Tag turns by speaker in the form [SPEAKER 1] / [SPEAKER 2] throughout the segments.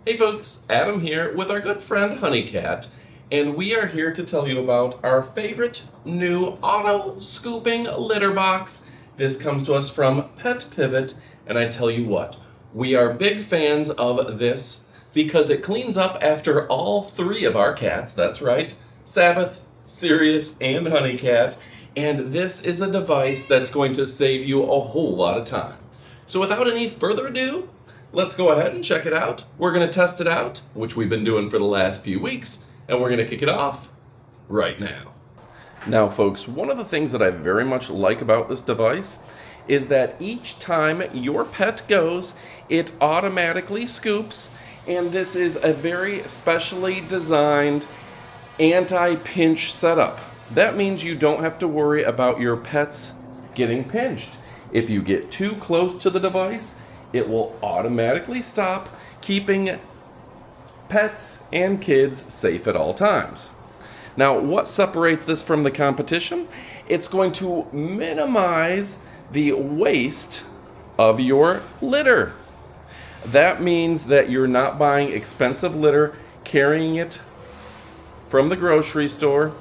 [SPEAKER 1] Hey folks, Adam here with our good friend Honeycat, and we are here to tell you about our favorite new auto scooping litter box. This comes to us from PetPivot, and I tell you what, we are big fans of this because it cleans up after all three of our cats. That's right, Sabbath, Sirius, and Honeycat, and this is a device that's going to save you a whole lot of time. So without any further ado, let's go ahead and check it out. We're going to test it out, which we've been doing for the last few weeks, and we're going to kick it off right now. Now folks, one of the things that I very much like about this device is that each time your pet goes, it automatically scoops, and this is a very specially designed anti-pinch setup. That means you don't have to worry about your pets getting pinched. If you get too close to the device, it will automatically stop, keeping pets and kids safe at all times. Now, what separates this from the competition? It's going to minimize the waste of your litter. That means that you're not buying expensive litter, carrying it from the grocery store,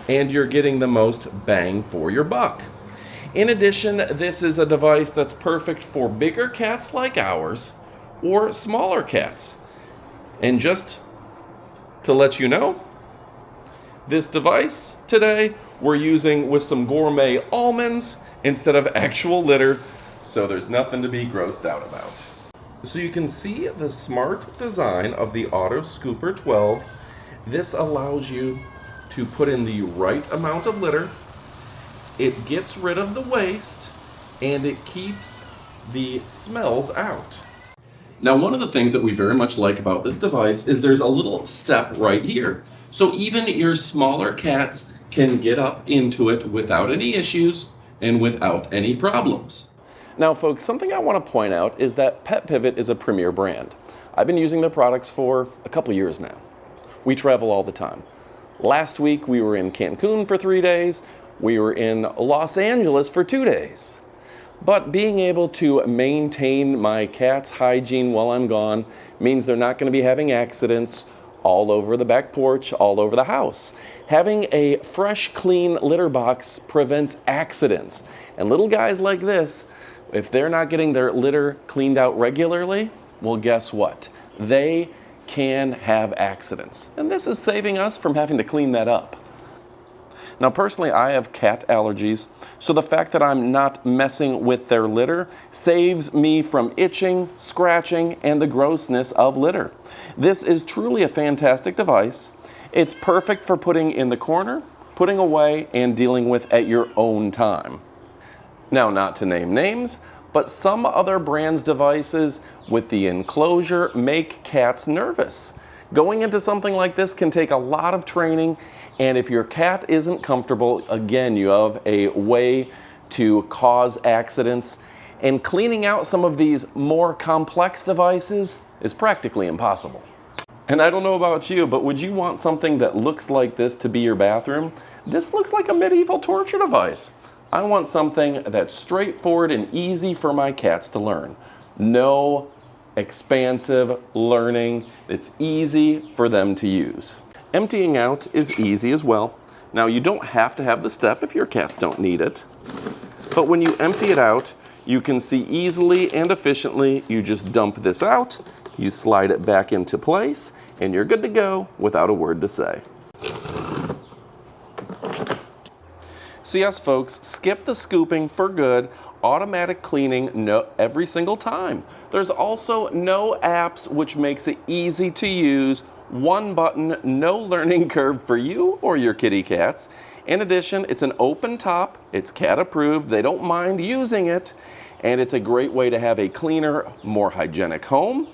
[SPEAKER 1] and you're getting the most bang for your buck. In addition, this is a device that's perfect for bigger cats like ours or smaller cats. And just to let you know, this device today we're using with some gourmet almonds instead of actual litter, so there's nothing to be grossed out about. So you can see the smart design of the Autoscooper12. This allows you to put in the right amount of litter. It gets rid of the waste, and it keeps the smells out. Now, one of the things that we very much like about this device is there's a little step right here. So even your smaller cats can get up into it without any issues and without any problems. Now, folks, something I want to point out is that PetPivot is a premier brand. I've been using their products for a couple years now. We travel all the time. Last week, we were in Cancun for 3 days. We were in Los Angeles for 2 days. But being able to maintain my cat's hygiene while I'm gone means they're not going to be having accidents all over the back porch, all over the house. Having a fresh, clean litter box prevents accidents. And little guys like this, if they're not getting their litter cleaned out regularly, well, guess what? They can have accidents. And this is saving us from having to clean that up. Now, personally, I have cat allergies, so the fact that I'm not messing with their litter saves me from itching, scratching, and the grossness of litter. This is truly a fantastic device. It's perfect for putting in the corner, putting away, and dealing with at your own time. Now, not to name names, but some other brands' devices with the enclosure make cats nervous. Going into something like this can take a lot of training, and if your cat isn't comfortable, again, you have a way to cause accidents. And cleaning out some of these more complex devices is practically impossible. And I don't know about you, but would you want something that looks like this to be your bathroom? This looks like a medieval torture device. I want something that's straightforward and easy for my cats to learn. No expansive learning. It's easy for them to use. Emptying out is easy as well. Now, you don't have to have the step if your cats don't need it. But when you empty it out, you can see easily and efficiently, you just dump this out, you slide it back into place, and you're good to go without a word to say. So yes, folks, skip the scooping for good. Automatic cleaning every single time. There's also no apps, which makes it easy to use. One button, no learning curve for you or your kitty cats. In addition, it's an open top, it's cat approved, they don't mind using it, and it's a great way to have a cleaner, more hygienic home.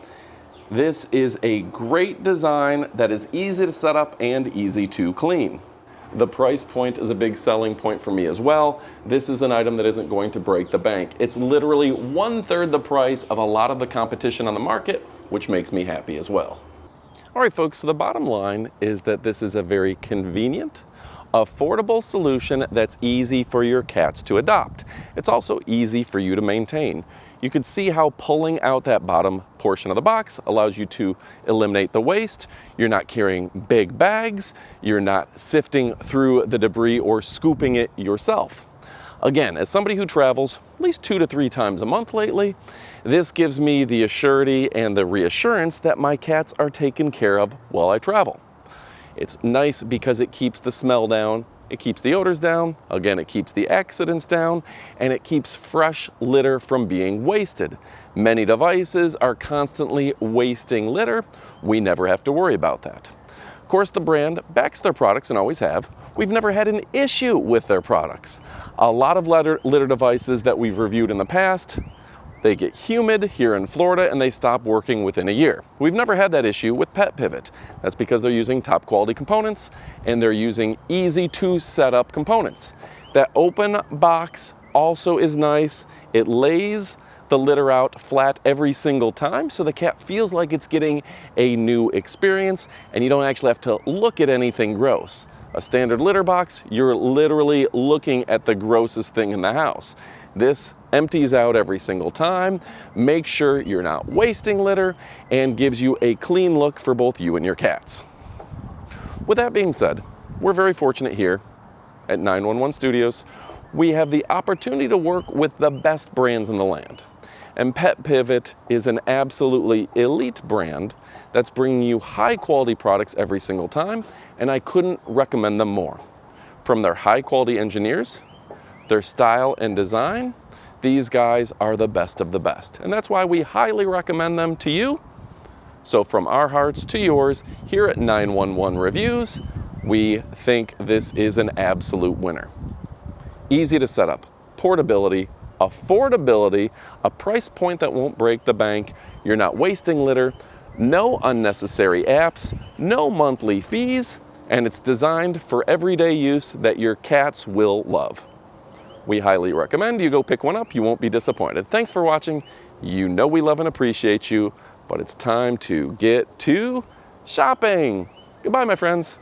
[SPEAKER 1] This is a great design that is easy to set up and easy to clean. The price point is a big selling point for me as well. This is an item that isn't going to break the bank. It's literally 1/3 the price of a lot of the competition on the market, which makes me happy as well. All right, folks, so the bottom line is that this is a very convenient, affordable solution that's easy for your cats to adopt. It's also easy for you to maintain. You can see how pulling out that bottom portion of the box allows you to eliminate the waste. You're not carrying big bags. You're not sifting through the debris or scooping it yourself. Again, as somebody who travels at least 2 to 3 times a month lately, this gives me the assurity and the reassurance that my cats are taken care of while I travel. It's nice because it keeps the smell down. It keeps the odors down, again, it keeps the accidents down, and it keeps fresh litter from being wasted. Many devices are constantly wasting litter. We never have to worry about that. Of course, the brand backs their products and always have. We've never had an issue with their products. A lot of litter devices that we've reviewed in the past, they get humid here in Florida and they stop working within a year. We've never had that issue with PetPivot. That's because they're using top quality components and they're using easy to set up components. That open box also is nice. It lays the litter out flat every single time so the cat feels like it's getting a new experience and you don't actually have to look at anything gross. A standard litter box, you're literally looking at the grossest thing in the house. This empties out every single time, makes sure you're not wasting litter, and gives you a clean look for both you and your cats. With that being said, we're very fortunate here at 911 Studios. We have the opportunity to work with the best brands in the land. And PetPivot is an absolutely elite brand that's bringing you high quality products every single time, and I couldn't recommend them more. From their high quality engineers, their style and design, these guys are the best of the best. And that's why we highly recommend them to you. So from our hearts to yours, here at 911 Reviews, we think this is an absolute winner. Easy to set up, portability, affordability, a price point that won't break the bank, you're not wasting litter, no unnecessary apps, no monthly fees, and it's designed for everyday use that your cats will love. We highly recommend you go pick one up. You won't be disappointed. Thanks for watching. You know we love and appreciate you, but it's time to get to shopping. Goodbye, my friends.